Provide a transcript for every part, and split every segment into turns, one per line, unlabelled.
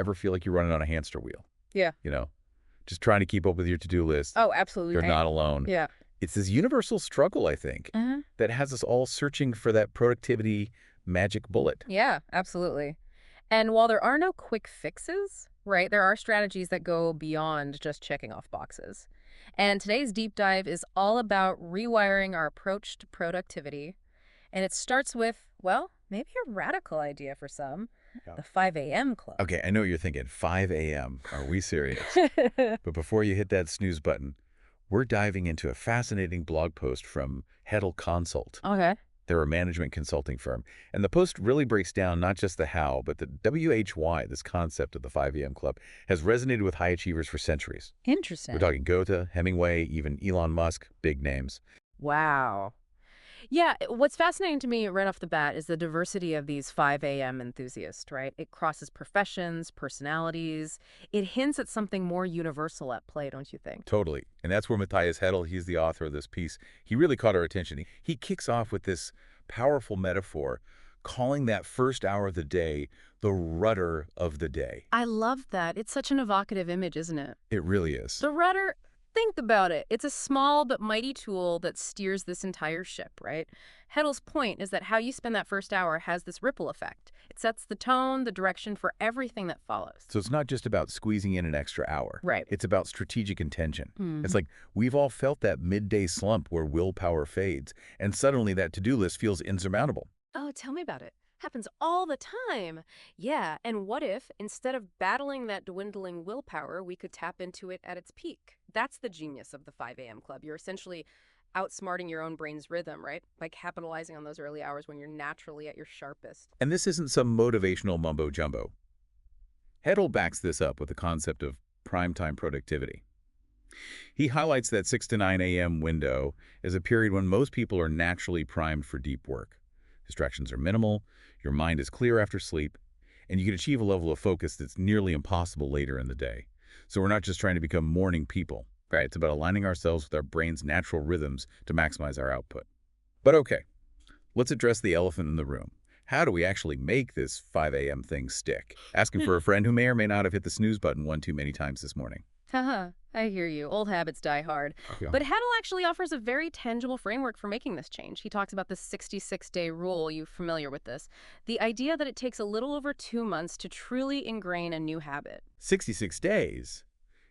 Ever feel like you're running on a hamster wheel?
Yeah.
You know, just trying to keep up with your to-do list.
Oh, absolutely.
You're not alone.
Yeah.
It's this universal struggle, I think,
Uh-huh.
that has us all searching for that productivity magic bullet.
Yeah, absolutely. And while there are no quick fixes, right, there are strategies that go beyond just checking off boxes. And today's deep dive is all about rewiring our approach to productivity. And it starts with, well, maybe a radical idea for some,
Yeah.
the 5 a.m. club.
Okay, I know what you're thinking. 5 a.m. Are we serious? But before you hit that snooze button, we're diving into a fascinating blog post from HETTL Consult.
Okay.
They're a management consulting firm. And the post really breaks down not just the how, but the WHY, this concept of the 5 a.m. club, has resonated with high achievers for centuries.
Interesting.
We're talking Goethe, Hemingway, even Elon Musk, big names.
Wow. Yeah, what's fascinating to me right off the bat is the diversity of these 5 a.m. enthusiasts, right? It crosses professions, personalities. It hints at something more universal at play, don't you think?
Totally. And that's where Matthias Hedel, he's the author of this piece, he really caught our attention. He kicks off with this powerful metaphor, calling that first hour of the day the rudder of the day.
I love that. It's such an evocative image, isn't it?
It really is.
The rudder, think about it. It's a small but mighty tool that steers this entire ship, right? Heddle's point is that how you spend that first hour has this ripple effect. It sets the tone, the direction for everything that follows.
So it's not just about squeezing in an extra hour.
Right.
It's about strategic intention.
Mhm.
It's like we've all felt that midday slump where willpower fades, and suddenly that to-do list feels insurmountable.
Oh, tell me about it. Happens all the time. Yeah, and what if, instead of battling that dwindling willpower, we could tap into it at its peak? That's the genius of the 5 a.m. club. You're essentially outsmarting your own brain's rhythm, right? By capitalizing on those early hours when you're naturally at your sharpest.
And this isn't some motivational mumbo-jumbo. Hedel backs this up with the concept of primetime productivity. He highlights that 6 to 9 a.m. window as a period when most people are naturally primed for deep work. Distractions are minimal, your mind is clear after sleep, and you can achieve a level of focus that's nearly impossible later in the day. So we're not just trying to become morning people, right? It's about aligning ourselves with our brain's natural rhythms to maximize our output. But okay, let's address the elephant in the room. How do we actually make this 5 a.m. thing stick? Asking for a friend who may or may not have hit the snooze button one too many times this morning.
Haha, I hear you. Old habits die hard.
Yeah.
But Heddle actually offers a very tangible framework for making this change. He talks about the 66-day rule. You familiar with this? The idea that it takes a little over 2 months to truly ingrain a new habit.
66 days.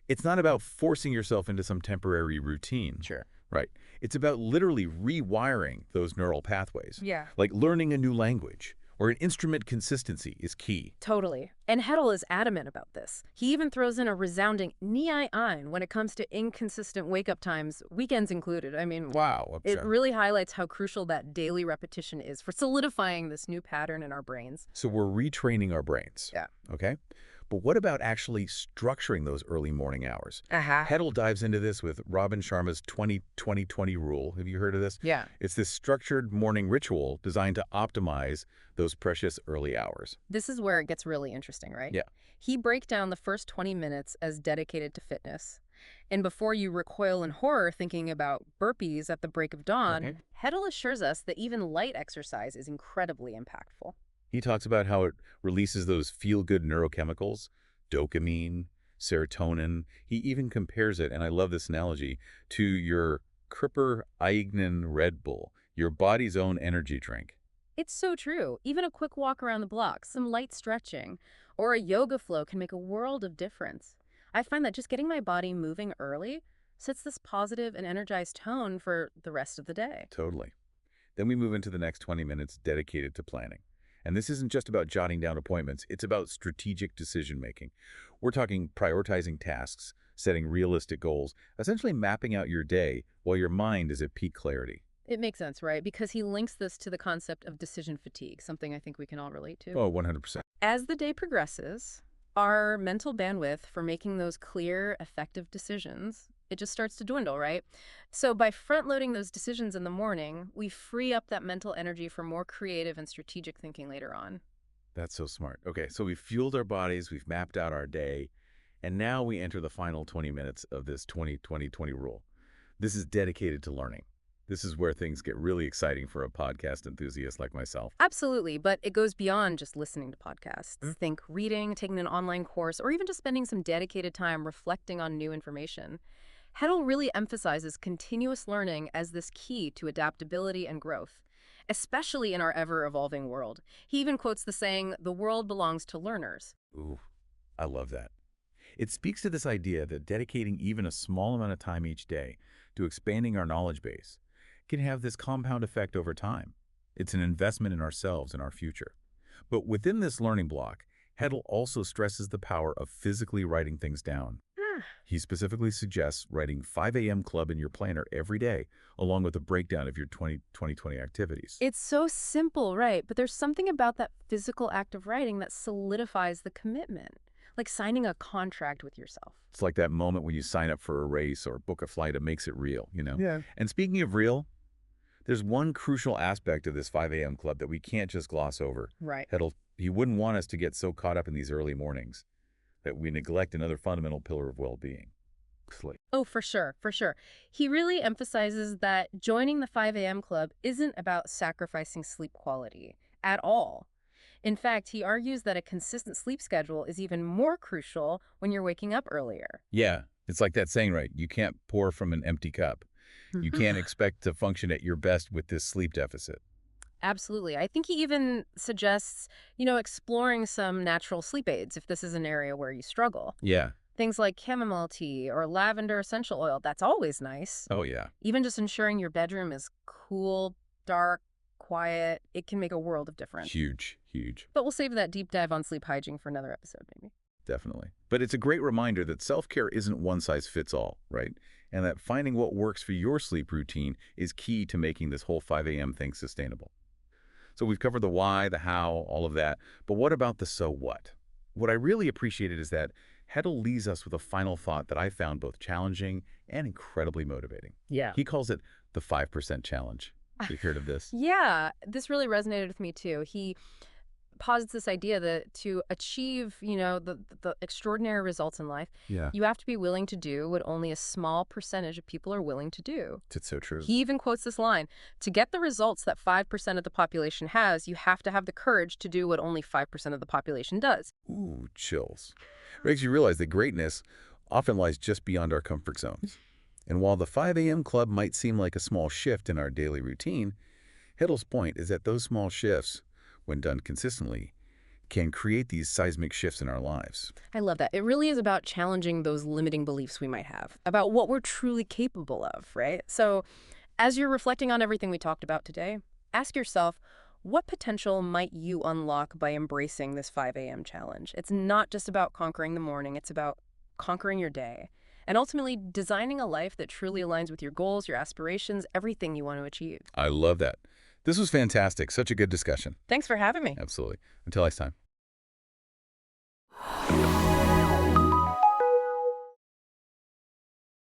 It's not about forcing yourself into some temporary routine.
Sure.
Right. It's about literally rewiring those neural pathways.
Yeah.
Like learning a new language or an instrument consistency is key.
Totally. And Heddle is adamant about this. He even throws in a resounding nie ein when it comes to inconsistent wake-up times, weekends included. I mean,
Wow.
it really highlights how crucial that daily repetition is for solidifying this new pattern in our brains.
So we're retraining our brains.
Yeah.
Okay? But what about actually structuring those early morning hours?
Uh-huh.
Hedel dives into this with Robin Sharma's 20-20-20 rule. Have you heard of this?
Yeah.
It's this structured morning ritual designed to optimize those precious early hours.
This is where it gets really interesting, right?
Yeah.
He breaks down the first 20 minutes as dedicated to fitness. And before you recoil in horror thinking about burpees at the break of dawn,
Okay.
Heddle assures us that even light exercise is incredibly impactful.
He talks about how it releases those feel-good neurochemicals, dopamine, serotonin. He even compares it, and I love this analogy, to your Kripper Eigenen Red Bull, your body's own energy drink.
It's so true. Even a quick walk around the block, some light stretching, or a yoga flow can make a world of difference. I find that just getting my body moving early sets this positive and energized tone for the rest of the day.
Totally. Then we move into the next 20 minutes dedicated to planning. And this isn't just about jotting down appointments, it's about strategic decision-making. We're talking prioritizing tasks, setting realistic goals, essentially mapping out your day while your mind is at peak clarity.
It makes sense, right? Because he links this to the concept of decision fatigue, something I think we can all relate to.
Oh, 100%.
As the day progresses, our mental bandwidth for making those clear, effective decisions, it just starts to dwindle, right? So by front-loading those decisions in the morning, we free up that mental energy for more creative and strategic thinking later on.
That's so smart. Okay, so we've fueled our bodies, we've mapped out our day, and now we enter the final 20 minutes of this 20-20-20 rule. This is dedicated to learning. This is where things get really exciting for a podcast enthusiast like myself.
Absolutely, but it goes beyond just listening to podcasts. Think reading, taking an online course, or even just spending some dedicated time reflecting on new information. HETTL really emphasizes continuous learning as this key to adaptability and growth, especially in our ever-evolving world. He even quotes the saying, "The world belongs to learners."
Ooh, I love that. It speaks to this idea that dedicating even a small amount of time each day to expanding our knowledge base can have this compound effect over time. It's an investment in ourselves and our future. But within this learning block, HETTL also stresses the power of physically writing things down. He specifically suggests writing 5 a.m. club in your planner every day, along with a breakdown of your 2020 activities.
It's so simple, right? But there's something about that physical act of writing that solidifies the commitment, like signing a contract with yourself.
It's like that moment when you sign up for a race or book a flight, it makes it real,
Yeah.
And speaking of real, there's one crucial aspect of this 5 a.m. club that we can't just gloss over.
Right.
He wouldn't want us to get so caught up in these early mornings that we neglect another fundamental pillar of well-being, sleep.
Oh, for sure, for sure. He really emphasizes that joining the 5 a.m. club isn't about sacrificing sleep quality at all. In fact, he argues that a consistent sleep schedule is even more crucial when you're waking up earlier.
Yeah, it's like that saying, right? You can't pour from an empty cup. You can't expect to function at your best with this sleep deficit.
Absolutely. I think he even suggests, exploring some natural sleep aids if this is an area where you struggle.
Yeah.
Things like chamomile tea or lavender essential oil, that's always nice.
Oh, yeah.
Even just ensuring your bedroom is cool, dark, quiet, it can make a world of difference.
Huge, huge.
But we'll save that deep dive on sleep hygiene for another episode, maybe.
Definitely. But it's a great reminder that self-care isn't one size fits all, right? And that finding what works for your sleep routine is key to making this whole 5 a.m. thing sustainable. So we've covered the why, the how, all of that. But what about the so what? What I really appreciated is that HETTL leaves us with a final thought that I found both challenging and incredibly motivating.
Yeah.
He calls it the 5% challenge. You've heard of this?
Yeah, this really resonated with me too. He posits this idea that to achieve, the extraordinary results in life,
Yeah.
you have to be willing to do what only a small percentage of people are willing to do.
It's so true.
He even quotes this line, "To get the results that 5% of the population has, you have to have the courage to do what only 5% of the population does."
Ooh, chills. Makes you realize that greatness often lies just beyond our comfort zones. And while the 5 a.m. club might seem like a small shift in our daily routine, HETTL's point is that those small shifts, when done consistently, can create these seismic shifts in our lives.
I love that. It really is about challenging those limiting beliefs we might have about what we're truly capable of, right? So as you're reflecting on everything we talked about today, ask yourself, what potential might you unlock by embracing this 5 a.m. challenge? It's not just about conquering the morning. It's about conquering your day and ultimately designing a life that truly aligns with your goals, your aspirations, everything you want to achieve.
I love that. This was fantastic. Such a good discussion.
Thanks for having me.
Absolutely. Until next time.